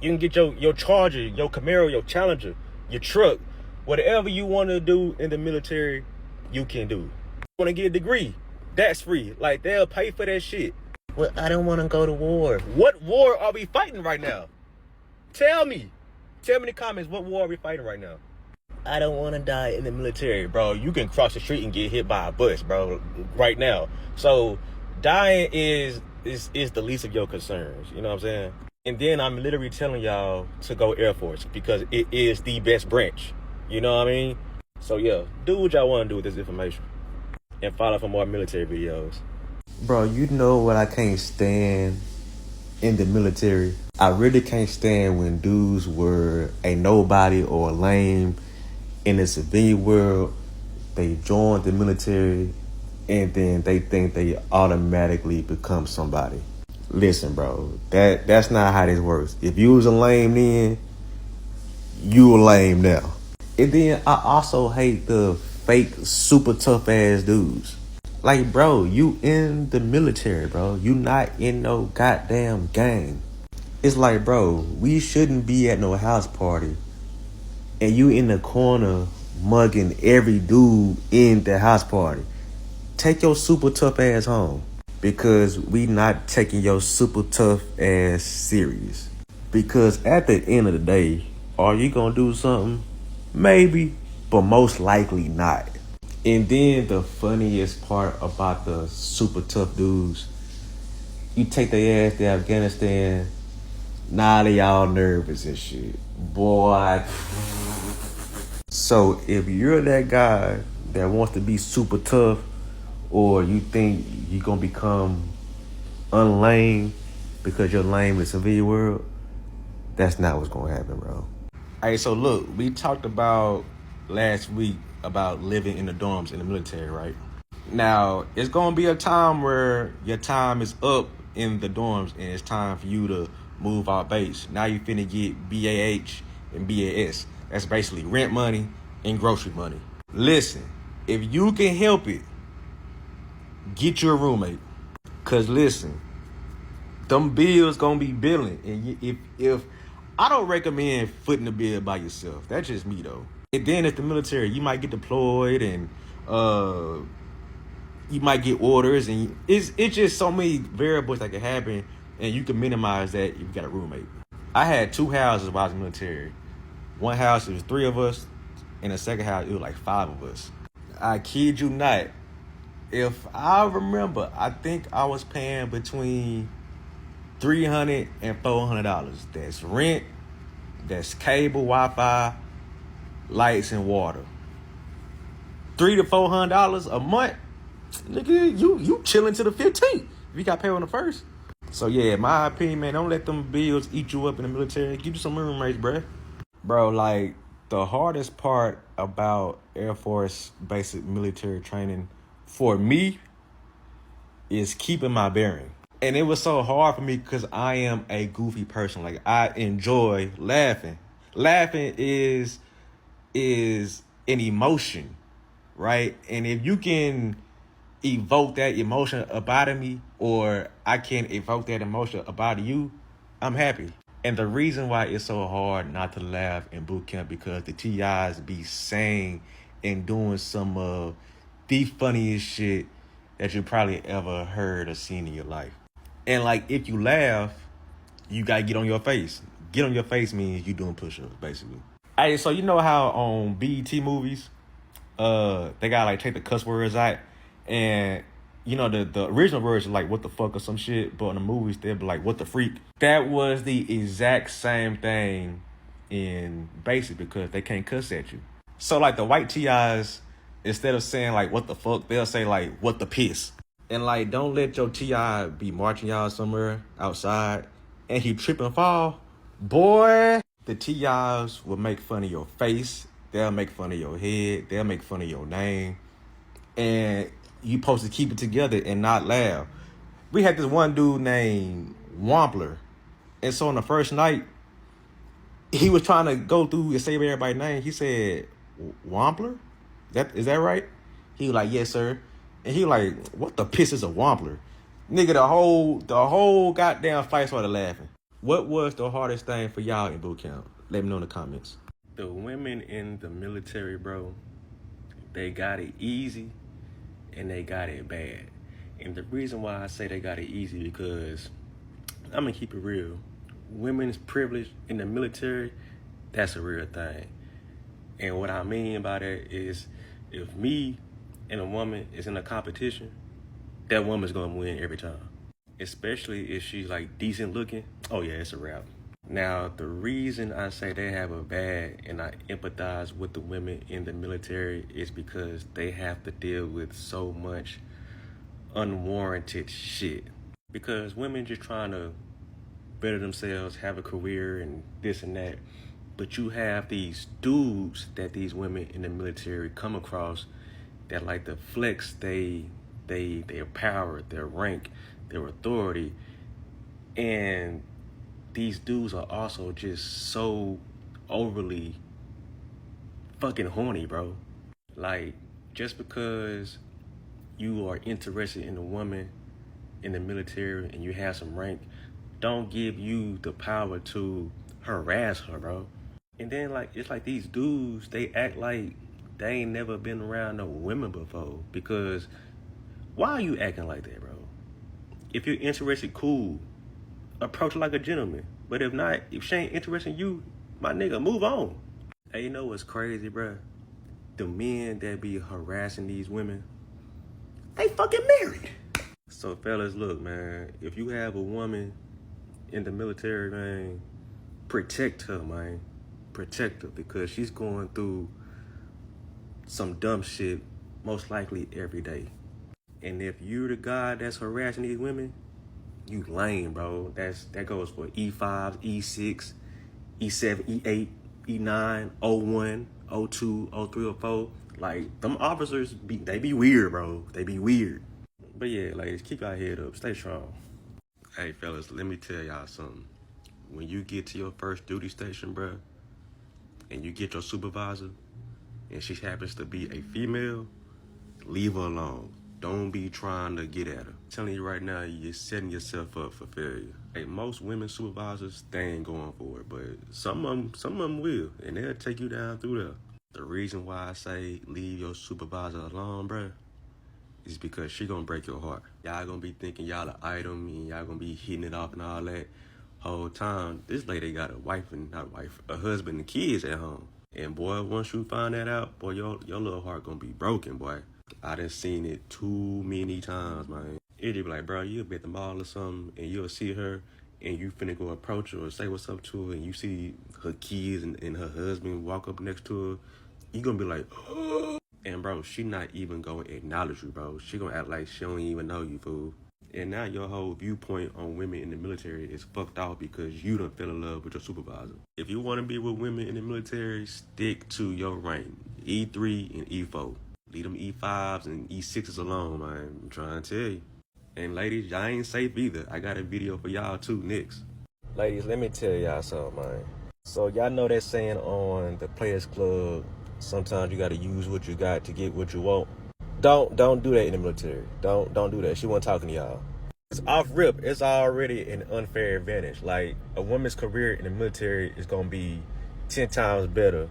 A: You can get your Charger, your Camaro, your Challenger, your truck, whatever you want to do in the military, you can do. You want to get a degree, that's free. Like, they'll pay for that shit. Well, I don't want to go to war. What war are we fighting right now? Tell me in the comments, what war are we fighting right now? I don't want to die in the military, bro. You can cross the street and get hit by a bus, bro, right now. So dying is is the least of your concerns. You know what I'm saying? And then I'm literally telling y'all to go Air Force because it is the best branch. You know what I mean? So yeah, do what y'all want to do with this information. And follow for more military videos. Bro, you know what I can't stand in the military? I really can't stand when dudes were a nobody or a lame in the civilian world. They join the military and then they think they automatically become somebody. Listen, bro, that's not how this works. If you was a lame then, you a lame now. And then I also hate the fake super tough ass dudes. Like, bro, you in the military, bro. You not in no goddamn gang. It's like, bro, we shouldn't be at no house party and you in the corner mugging every dude in the house party. Take your super tough ass home because we not taking your super tough ass serious. Because at the end of the day, are you gonna do something? Maybe, but most likely not. And then the funniest part about the super tough dudes, you take their ass to Afghanistan, now they all nervous and shit. Boy. So if you're that guy that wants to be super tough, or you think you're gonna become unlame because you're lame in the civilian world, that's not what's gonna happen, bro. Hey, so look, we talked about last week about living in the dorms in the military, right? Now, it's gonna be a time where your time is up in the dorms and it's time for you to move out base. Now you finna get BAH and BAS. That's basically rent money and grocery money. Listen, if you can help it, get you a roommate. Cause listen, them bills gonna be billing. And if I don't recommend footing the bill by yourself. That's just me though. And then at the military, you might get deployed and you might get orders, and it's just so many variables that can happen, and you can minimize that if you got a roommate. I had 2 houses while I was in the military. One house, it was 3 of us, and the second house, it was like 5 of us. I kid you not. If I remember, I think I was paying between $300 and $400. That's rent, that's cable, Wi-Fi, lights, and water. $300 to $400 a month, nigga. You chilling to the 15th if you got paid on the first. So yeah, in my opinion, man, don't let them bills eat you up in the military. Give you some roommates, bruh. Bro, like the hardest part about Air Force basic military training for me is keeping my bearing. And it was so hard for me because I am a goofy person. Like, I enjoy laughing. Laughing is an emotion, right? And if you can evoke that emotion about me, or I can evoke that emotion about you, I'm happy. And the reason why it's so hard not to laugh in boot camp because the TIs be saying and doing some of the funniest shit that you probably ever heard or seen in your life. And like, if you laugh, you gotta get on your face. Get on your face means you doing push-ups, basically. Hey, so you know how on BET movies, they gotta like take the cuss words out, and you know the original words are like what the fuck or some shit, but in the movies they'll be like what the freak. That was the exact same thing in basic because they can't cuss at you. So like the white TIs, instead of saying like what the fuck, they'll say like what the piss. And like, don't let your TI be marching y'all somewhere outside and he trip and fall. Boy, the TIs will make fun of your face. They'll make fun of your head. They'll make fun of your name. And you supposed to keep it together and not laugh. We had this one dude named Wampler. And so on the first night, he was trying to go through and save everybody's name. He said, Wampler? Is that right? He was like, yes, sir. And he like, what the piss is a Wampler? Nigga, the whole goddamn fight started laughing. What was the hardest thing for y'all in boot camp? Let me know in the comments. The women in the military, bro, they got it easy and they got it bad. And the reason why I say they got it easy because, I'm gonna keep it real. Women's privilege in the military, that's a real thing. And what I mean by that is, if me and a woman is in a competition, that woman's gonna win every time. especially if she's like decent looking. Oh yeah, it's a wrap. Now, the reason I say they have a bad and I empathize with the women in the military is because they have to deal with so much unwarranted shit. Because women just trying to better themselves, have a career and this and that. But you have these dudes that these women in the military come across that like to flex their power, their rank, their authority. And these dudes are also just so overly fucking horny, bro. Like, just because you are interested in a woman in the military and you have some rank, don't give you the power to harass her, bro. And then, like, it's like these dudes, they act like they ain't never been around no women before. Because why are you acting like that, bro? If you're interested, cool. Approach her like a gentleman. But if not, if she ain't interested in you, my nigga, move on. Hey, you know what's crazy, bro? The men that be harassing these women, they fucking married. So fellas, look, man, if you have a woman in the military, man, protect her, man. Protect her, because she's going through some dumb shit most likely every day. And if you're the guy that's harassing these women, you lame, bro. That goes for E5, E6, E7, E8, E9, O1, O2, O3, O4. Like, them officers, they be weird, bro. They be weird. But yeah, ladies, keep your head up. Stay strong. Hey, fellas, let me tell y'all something. When you get to your first duty station, bro, and you get your supervisor, and she happens to be a female, leave her alone. Don't be trying to get at her. I'm telling you right now, you're setting yourself up for failure. Hey, most women supervisors, they ain't going for it, but some of them will, and they'll take you down through there. The reason why I say leave your supervisor alone, bruh, is because she gonna break your heart. Y'all gonna be thinking y'all an item, and y'all gonna be hitting it off and all that. Whole time, this lady got a husband and kids at home. And boy, once you find that out, boy, your little heart gonna be broken, boy. I done seen it too many times, man. It'll be like, bro, you'll be at the mall or something, and you'll see her, and you finna go approach her or say what's up to her, and you see her kids and her husband walk up next to her. You gonna be like, oh. And bro, she not even gonna acknowledge you, bro. She gonna act like she don't even know you, fool. And now your whole viewpoint on women in the military is fucked off because you done fell in love with your supervisor. If you want to be with women in the military, stick to your rank, E3 and E4. Leave them E5s and E6s alone, man. I'm trying to tell you. And ladies, y'all ain't safe either. I got a video for y'all too next. Ladies, let me tell y'all something, man. So y'all know that saying on the Players Club, sometimes you gotta use what you got to get what you want. Don't do that in the military. Don't do that. She wasn't talking to y'all. It's off rip. It's already an unfair advantage. Like, a woman's career in the military is gonna be 10 times better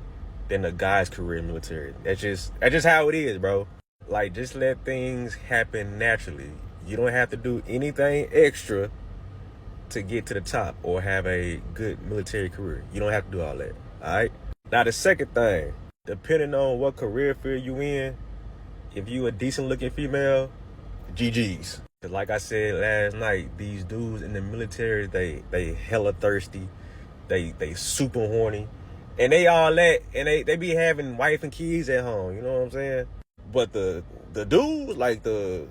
A: than a guy's career in the military. That's just how it is, bro. Like, just let things happen naturally. You don't have to do anything extra to get to the top or have a good military career. You don't have to do all that. All right. Now, the second thing, depending on what career field you in, if you a decent looking female, GG's. Cause like I said last night, these dudes in the military, they hella thirsty, they super horny, and they all that, and they be having wife and kids at home. You know what I'm saying? But the dudes, like the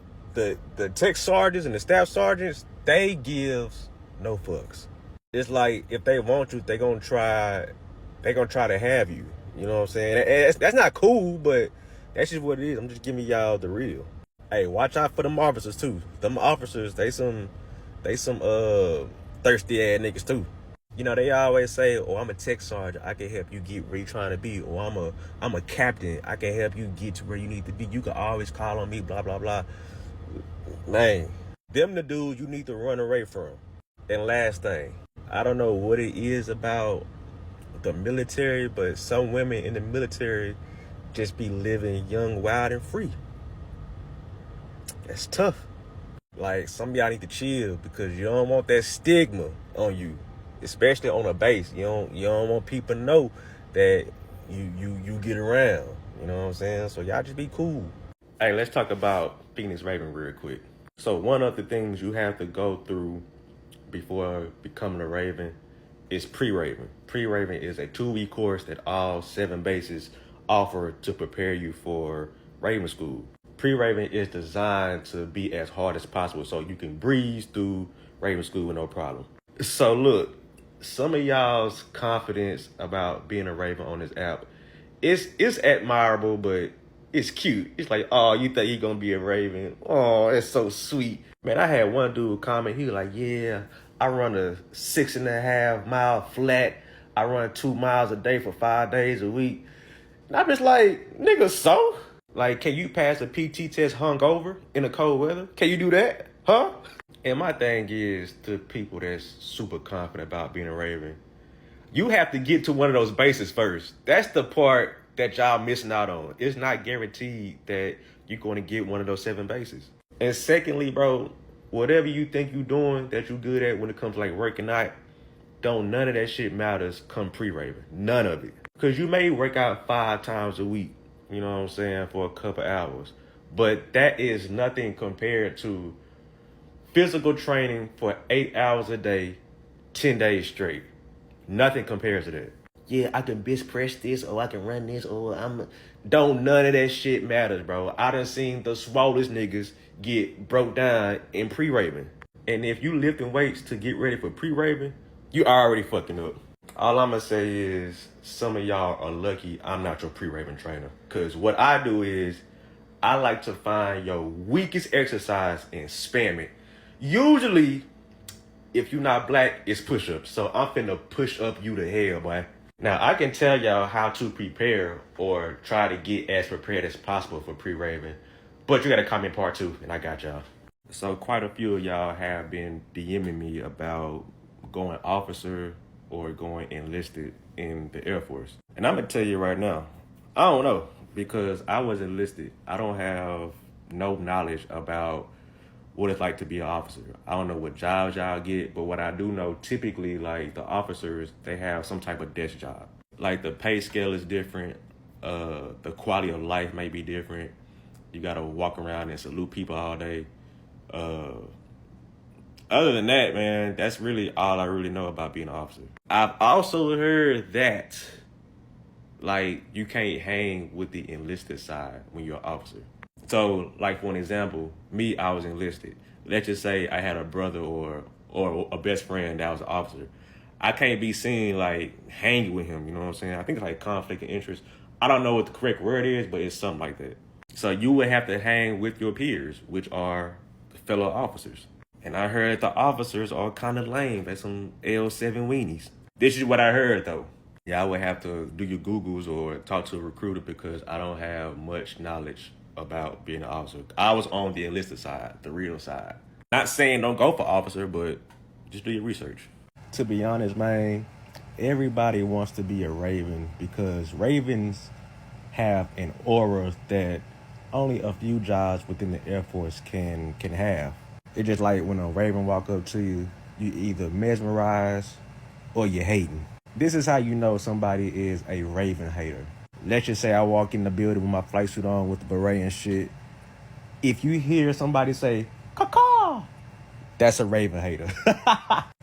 A: tech sergeants and the staff sergeants, they gives no fucks. It's like, if they want you, they gonna try to have you. You know what I'm saying? And that's not cool, but that's just what it is. I'm just giving y'all the real. Hey, watch out for them officers too. Them officers, they some thirsty ass niggas too. You know, they always say, "Oh, I'm a tech sergeant. I can help you get where you're trying to be." Or I'm a captain. I can help you get to where you need to be. You can always call on me. Blah blah blah. Man, them the dudes you need to run away from. And last thing, I don't know what it is about the military, but some women in the military just be living young, wild, and free. That's tough. Like, some of y'all need to chill because you don't want that stigma on you, especially on a base. You don't want people to know that you get around. You know what I'm saying? So y'all just be cool. Hey, let's talk about Phoenix Raven real quick. So one of the things you have to go through before becoming a Raven is pre-Raven. Pre-Raven is a 2-week course that all 7 bases offer to prepare you for Raven school. Pre-Raven is designed to be as hard as possible so you can breeze through Raven school with no problem. So look, some of y'all's confidence about being a Raven on this app, it's admirable, but it's cute. It's like, oh, you think you're gonna be a Raven? Oh, that's so sweet. Man, I had one dude comment, he was like, yeah, I run a 6.5 mile flat. I run 2 miles a day for 5 days a week. And I'm just like, nigga, so? Like, can you pass a PT test hungover in the cold weather? Can you do that? Huh? And my thing is, to people that's super confident about being a Raven, you have to get to one of those bases first. That's the part that y'all missing out on. It's not guaranteed that you're going to get one of those 7 bases. And secondly, bro, whatever you think you're doing that you're good at when it comes to like working out, don't none of that shit matters come pre-Raven. None of it. Because you may work out 5 times a week, you know what I'm saying, for a couple hours. But that is nothing compared to physical training for 8 hours a day, 10 days straight. Nothing compares to that. Yeah, I can bench press this, or I can run this, or don't none of that shit matters, bro. I done seen the smallest niggas get broke down in pre-Raven. And if you lifting weights to get ready for pre-Raven, you already fucking up. All I'm gonna say is some of y'all are lucky I'm not your pre-Raven trainer. Cause what I do is I like to find your weakest exercise and spam it. Usually, if you're not black, it's push-ups. So I'm finna push up you to hell, boy. Now, I can tell y'all how to prepare or try to get as prepared as possible for pre-Raven, but you gotta comment part 2, and I got y'all. So quite a few of y'all have been DMing me about going officer or going enlisted in the Air Force. And I'm gonna tell you right now, I don't know, because I was enlisted. I don't have no knowledge about what it's like to be an officer. I don't know what jobs y'all get, but what I do know, typically, like, the officers, they have some type of desk job. Like, the pay scale is different. The quality of life may be different. You gotta walk around and salute people all day. Other than that, man, that's really all I really know about being an officer. I've also heard that, like, you can't hang with the enlisted side when you're an officer. So, like, for an example, me, I was enlisted. Let's just say I had a brother or a best friend that was an officer. I can't be seen, like, hanging with him, you know what I'm saying? I think it's like conflict of interest. I don't know what the correct word is, but it's something like that. So you would have to hang with your peers, which are fellow officers. And I heard the officers are kind of lame at some L7 weenies. This is what I heard, though. Yeah, I would have to do your Googles or talk to a recruiter because I don't have much knowledge about being an officer. I was on the enlisted side, the real side. Not saying don't go for officer, but just do your research. To be honest, man, everybody wants to be a Raven because Ravens have an aura that only a few jobs within the Air Force can have. It's just like when a Raven walk up to you, you either mesmerize or you're hating. This is how you know somebody is a Raven hater. Let's just say I walk in the building with my flight suit on with the beret and shit. If you hear somebody say, caw, that's a Raven hater.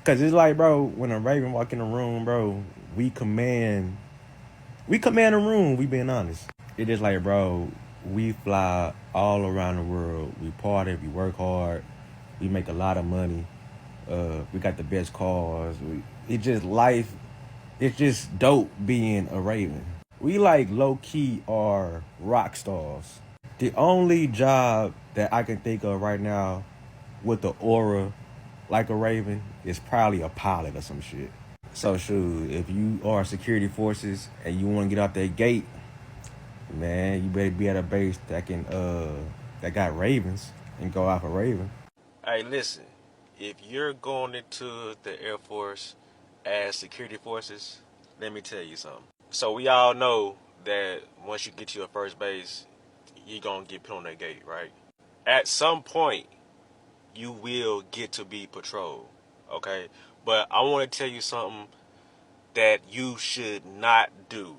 A: Cause it's like, bro, when a Raven walk in the room, bro, we command the room, we being honest. It's just like, bro, we fly all around the world. We party, we work hard, we make a lot of money. We got the best cars. It's just life. It's just dope being a Raven. We like low-key are rock stars. The only job that I can think of right now with the aura like a Raven is probably a pilot or some shit. So shoot, if you are security forces and you want to get out that gate, man, you better be at a base that can that got Ravens and go off a Raven. Hey, listen, if you're going into the Air Force as security forces, let me tell you something. So we all know that once you get to your first base, you're going to get put on that gate, right? At some point, you will get to be patrol, okay? But I want to tell you something that you should not do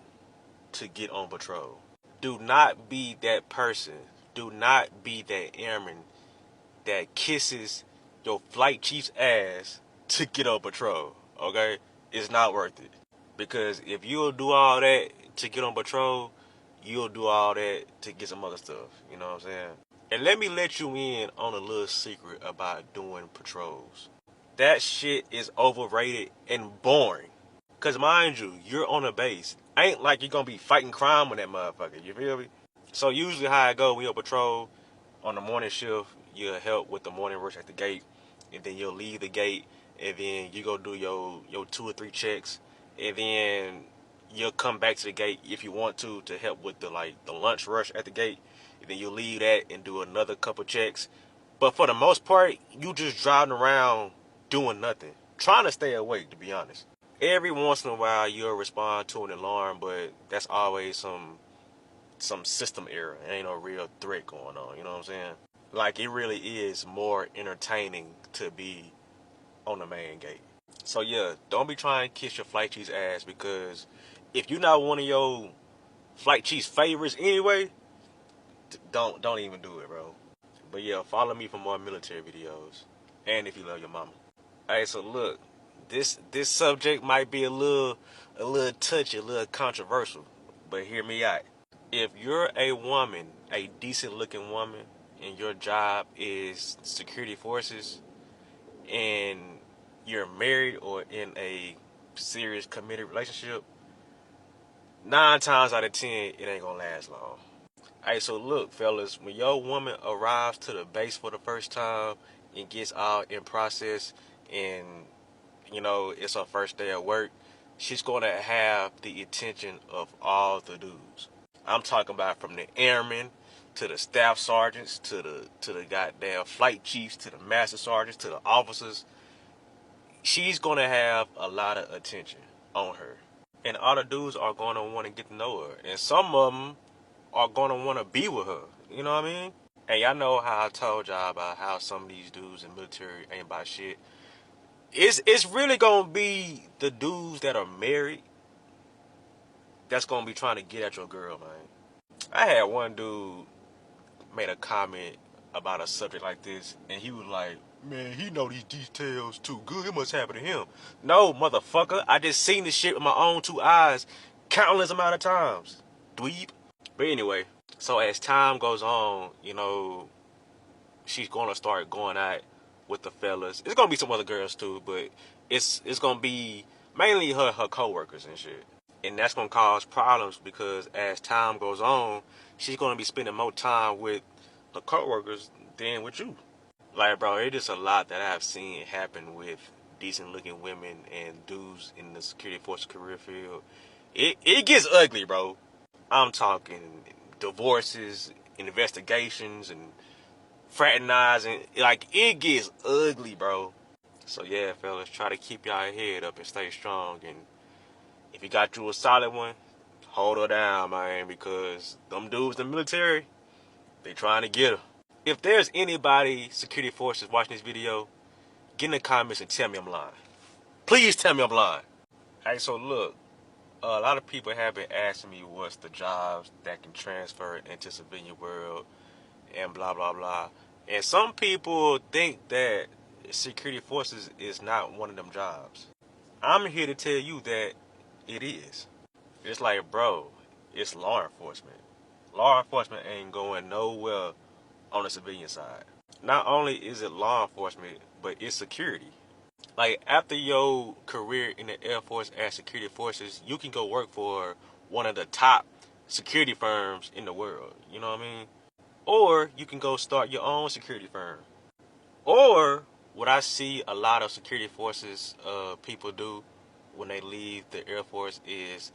A: to get on patrol. Do not be that person. Do not be that airman that kisses your flight chief's ass to get on patrol, okay? It's not worth it. Because if you'll do all that to get on patrol, you'll do all that to get some other stuff. You know what I'm saying? And let me let you in on a little secret about doing patrols. That shit is overrated and boring. Cause mind you, you're on a base. Ain't like you're gonna be fighting crime with that motherfucker. You feel me? So usually how I go when you're patrol on the morning shift, you'll help with the morning rush at the gate, and then you'll leave the gate, and then you go do your 2 or 3 checks, and then you'll come back to the gate if you want to help with the lunch rush at the gate, and then you'll leave that and do another couple checks. But for the most part, you just driving around doing nothing, trying to stay awake, to be honest. Every once in a while you'll respond to an alarm, but that's always some system error. It ain't no real threat going on, you know what I'm saying? Like, it really is more entertaining to be on the main gate. So yeah, don't be trying to kiss your flight chief's ass, because if you're not one of your flight chief's favorites anyway, don't even do it, bro. But yeah, follow me for more military videos. And if you love your mama. Alright, so look, this subject might be a little touchy, a little controversial, but hear me out. If you're a woman, a decent looking woman, and your job is security forces, and you're married or in a serious committed relationship, 9 times out of 10, it ain't gonna last long. Alright, so look, fellas, when your woman arrives to the base for the first time and gets all in process, and it's her first day at work, she's gonna have the attention of all the dudes. I'm talking about from the airmen to the staff sergeants to the goddamn flight chiefs to the master sergeants to the officers. She's gonna have a lot of attention on her, and all the dudes are gonna want to get to know her, and some of them are gonna want to be with her. You know what I mean? And y'all know how I told y'all about how some of these dudes in the military ain't about shit. It's really gonna be the dudes that are married that's gonna be trying to get at your girl, man. I had one dude made a comment about a subject like this, and he was like, "Man, he know these details too good. It must happen to him." No, motherfucker. I just seen this shit with my own 2 eyes countless amount of times. Dweeb. But anyway, so as time goes on, she's gonna start going out with the fellas. It's gonna be some other girls too, but it's gonna be mainly her coworkers and shit. And that's gonna cause problems, because as time goes on, she's gonna be spending more time with her coworkers than with you. Like, bro, it is a lot that I've seen happen with decent looking women and dudes in the security force career field. It gets ugly, bro. I'm talking divorces, investigations, and fraternizing. Like, it gets ugly, bro. So yeah, fellas, try to keep y'all head up and stay strong. And if you got you a solid one, hold her down, man, because them dudes in the military, they trying to get her. If there's anybody security forces watching this video, get in the comments and tell me I'm lying. Please tell me I'm lying. Alright, so look, a lot of people have been asking me what's the jobs that can transfer into civilian world and blah blah blah. And some people think that security forces is not one of them jobs. I'm here to tell you that it is. It's like, bro, it's law enforcement. Law enforcement ain't going nowhere on the civilian side. Not only is it law enforcement, but it's security. Like, after your career in the Air Force as security forces, you can go work for one of the top security firms in the world. You know what I mean? Or you can go start your own security firm. Or what I see a lot of security forces people do when they leave the Air Force is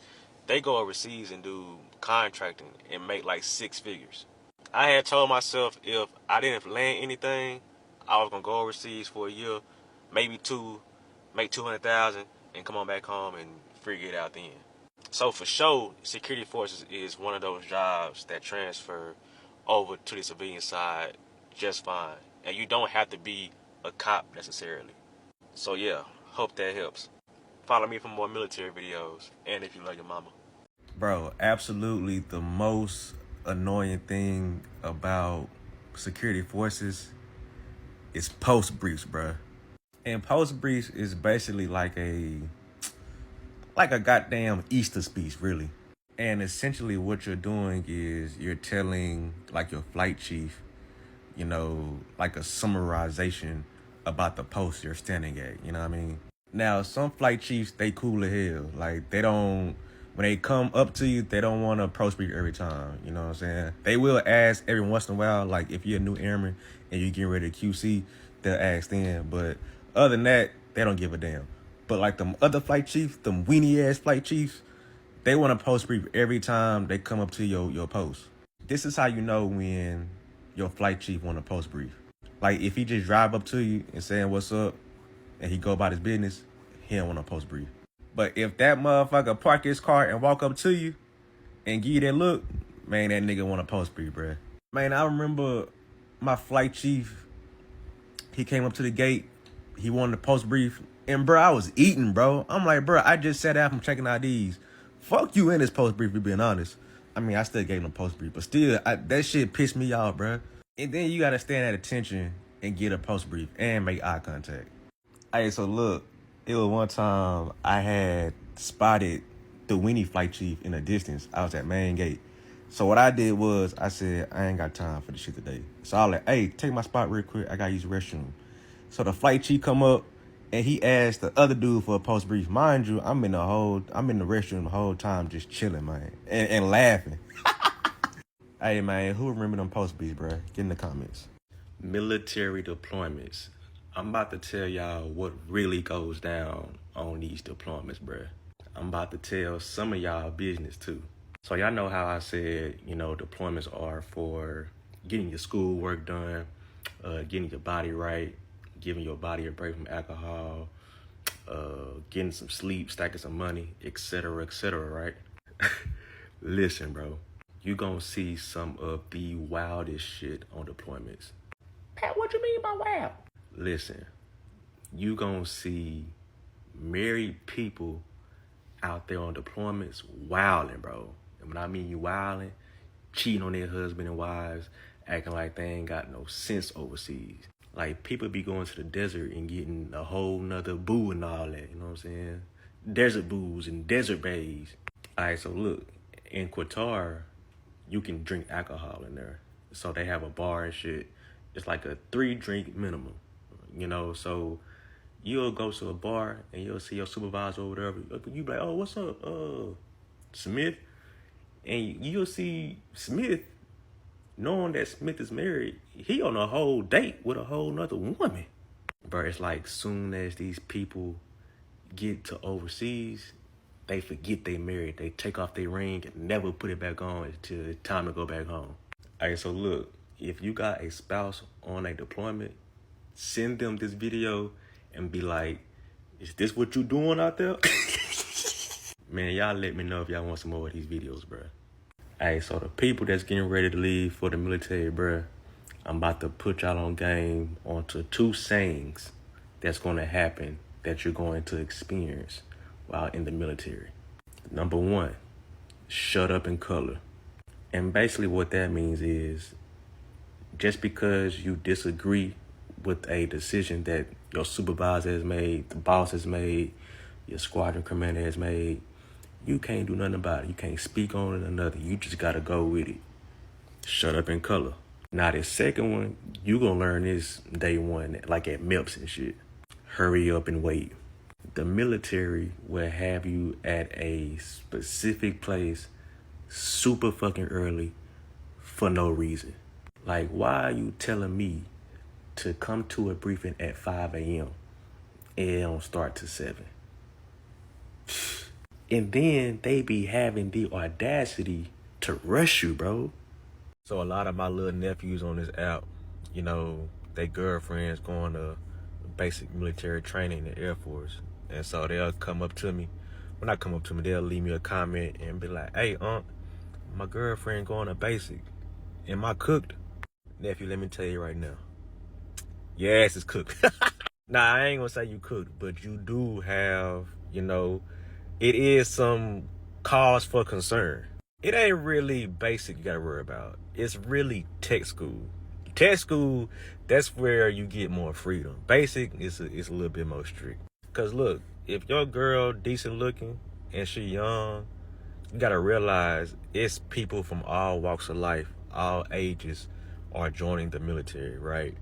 A: they go overseas and do contracting and make like 6 figures. I had told myself if I didn't land anything, I was gonna go overseas for a year, maybe 2, make 200,000, and come on back home and figure it out then. So for sure, security forces is one of those jobs that transfer over to the civilian side just fine. And you don't have to be a cop necessarily. So yeah, hope that helps. Follow me for more military videos, and if you love your mama. Bro, absolutely the most annoying thing about security forces is post briefs, bruh. And post briefs is basically like a goddamn Easter speech, really. And essentially what you're doing is you're telling like your flight chief, you know, like a summarization about the post you're standing at, you know what I mean? Now, some flight chiefs, they cool as hell. Like, they don't, when they come up to you, they don't want to post brief every time, you know what I'm saying? They will ask every once in a while, like if you're a new airman and you're getting ready to QC, they'll ask then. But other than that, they don't give a damn. But like them other flight chiefs, them weenie ass flight chiefs, they want to post brief every time they come up to your post. This is how you know when your flight chief want to post brief. Like if he just drive up to you and saying what's up and he go about his business, he don't want to post brief. But if that motherfucker park his car and walk up to you and give you that look, man, that nigga want to post brief, bruh. Man, I remember my flight chief, he came up to the gate, he wanted to post brief, and bro, I was eating, bro. I'm like, bro, I just sat out from checking IDs. Fuck you in this post brief, to being honest. I mean, I still gave him a post brief, but still, that shit pissed me off, bro. And then you gotta stand at attention and get a post brief and make eye contact. Hey, so look, it was one time I had spotted the weenie flight chief in the distance. I was at main gate. So what I did was I said, I ain't got time for this shit today. So I was like, hey, take my spot real quick. I gotta use the restroom. So the flight chief come up and he asked the other dude for a post brief. Mind you, I'm in the restroom the whole time just chilling, man, and laughing. Hey, man, who remember them post briefs, bro? Get in the comments. Military deployments. I'm about to tell y'all what really goes down on these deployments, bro. I'm about to tell some of y'all business too. So y'all know how I said, you know, deployments are for getting your schoolwork done, getting your body right, giving your body a break from alcohol, getting some sleep, stacking some money, etc., right? Listen, bro, you gonna see some of the wildest shit on deployments. Pat, what you mean by wild? Listen, you gonna see married people out there on deployments wilding, bro. And when I mean you wilding, cheating on their husband and wives, acting like they ain't got no sense overseas. Like, people be going to the desert and getting a whole nother boo and all that, you know what I'm saying? Desert boos and desert bays. All right, so look, in Qatar, you can drink alcohol in there. So they have a bar and shit. It's like a 3-drink minimum, you know? So you'll go to a bar and you'll see your supervisor or whatever. You be like, oh, what's up, Smith? And you'll see Smith, knowing that Smith is married, he on a whole date with a whole nother woman. Bro, it's like soon as these people get to overseas, they forget they married. They take off their ring and never put it back on until it's time to go back home. All right, so look, if you got a spouse on a deployment, send them this video and be like, is this what you doing out there? Man, y'all let me know if y'all want some more of these videos, bro. Hey, so the people that's getting ready to leave for the military, bruh, I'm about to put y'all on game onto 2 sayings that's going to happen that you're going to experience while in the military. Number 1, shut up and color. And basically what that means is just because you disagree with a decision that your supervisor has made, the boss has made, your squadron commander has made, you can't do nothing about it. You can't speak on it or nothing. You just got to go with it. Shut up and color. Now, the second one, you going to learn this day one, like at MEPS and shit. Hurry up and wait. The military will have you at a specific place super fucking early for no reason. Like, why are you telling me to come to a briefing at 5 a.m. and it don't start till 7? And then they be having the audacity to rush you, bro. So a lot of my little nephews on this app, you know, their girlfriends going to basic military training in the Air Force. And so they'll come up to me. When I come up to me, they'll leave me a comment and be like, hey, my girlfriend going to basic. Am I cooked? Nephew, let me tell you right now. Your ass is cooked. Nah, I ain't gonna say you cooked, but you do have, you know, it is some cause for concern. It ain't really basic you gotta worry about. It's really tech school. Tech school, that's where you get more freedom. Basic is a little bit more strict. Cause look, if your girl decent looking and she young, you gotta realize it's people from all walks of life, all ages are joining the military, right?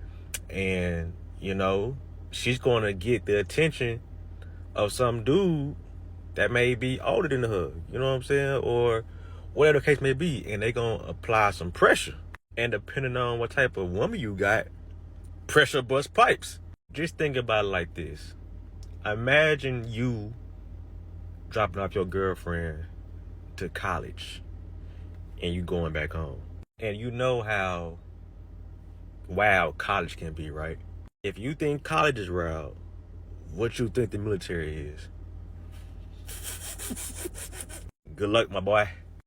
A: And, you know, she's gonna get the attention of some dude that may be older than her, you know what I'm saying? Or whatever the case may be, and they gonna apply some pressure. And depending on what type of woman you got, pressure bust pipes. Just think about it like this. Imagine you dropping off your girlfriend to college and you going back home. And you know how wild college can be, right? If you think college is wild, what you think the military is? Good luck, my boy.